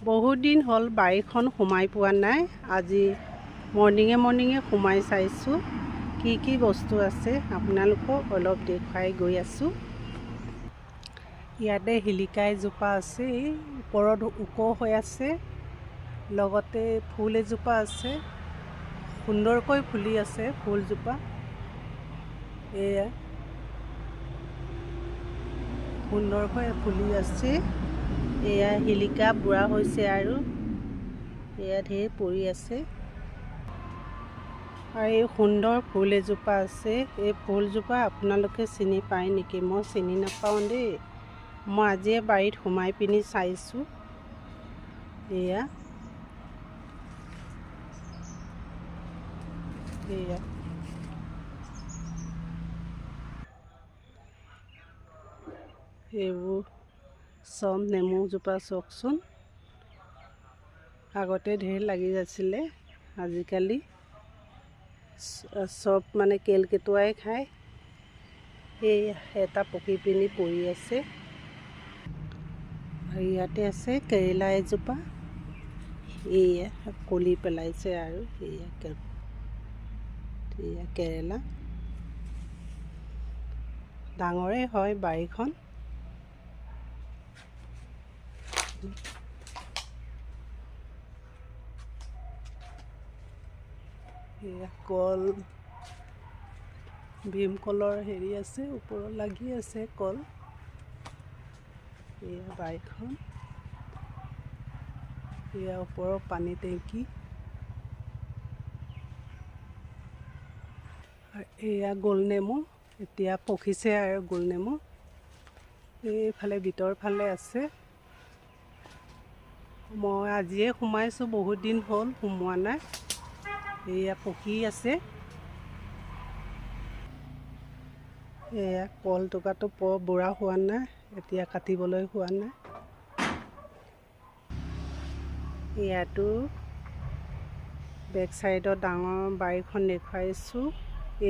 বহুত দিন হ'ল বাৰীখন সোমাই পোৱা নাই। আজি মৰ্ণিঙে সোমাই চাইছোঁ কি বস্তু আছে আপোনালোকক অলপ দেখুৱাই গৈ আছোঁ। ইয়াতে শিলিকা এজোপা আছে, ওপৰত ওখ হৈ আছে, লগতে ফুল এজোপা আছে, সুন্দৰকৈ ফুলি আছে ফুলজোপা। এয়া সুন্দৰকৈ ফুলি আছে। এয়া শিলিকা বুঢ়া হৈছে আৰু এয়া ঢেৰ পৰি আছে। আৰু এই সুন্দৰ ফুল এজোপা আছে। এই ফুলজোপা আপোনালোকে চিনি পায় নেকি? মই চিনি নাপাওঁ দেই। মই আজিয়ে বাৰীত সোমাই পিনি চাইছোঁ। এয়া এইবোৰ চব নেমুজোপা চাওকচোন। আগতে ঢেৰ লাগি আছিলে, আজিকালি চব মানে কেলকেটুৱাই খায়। এই এটা পকি পিনি পৰি আছে। আৰু ইয়াতে আছে কেৰেলা এজোপা, এয়া কলি পেলাইছে আৰু এয়া কেৰেলা। ডাঙৰেই হয় বাৰীখন। এয়া কল, ভীমকলৰ হেৰি আছে, ওপৰত লাগি আছে কল। এয়া বাৰীখন, এয়া ওপৰৰ পানী টেংকি। এয়া গোলনেমু, এতিয়া পকিছে আৰু গোলনেমু। এইফালে ভিতৰ ফালে আছে। মই আজিয়ে সোমাইছোঁ, বহুত দিন হ'ল সোমোৱা নাই। এয়া পকি আছে। এয়া কল টুকুৰাটো বুঢ়া হোৱা নাই, এতিয়া কাটিবলৈ হোৱা নাই। ইয়াতো বেক চাইডত ডাঙৰ বাৰীখন দেখুৱাইছোঁ।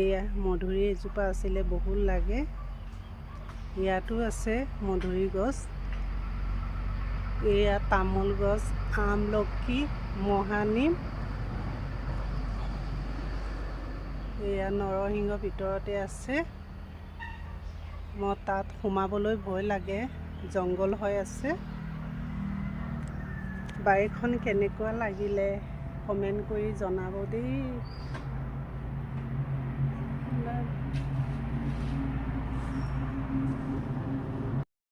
এয়া মধুৰি এজোপা আছিলে, বহুত লাগে। ইয়াতো আছে মধুৰি গছ। এয়া তামোল গছ, আমলখি, মহানিম। এয়া নৰসিংহ ভিতৰতে আছে। মই তাত সোমাবলৈ ভয় লাগে, জংঘল হৈ আছে। বাৰীখন কেনেকুৱা লাগিলে কমেণ্ট কৰি জনাব দেই।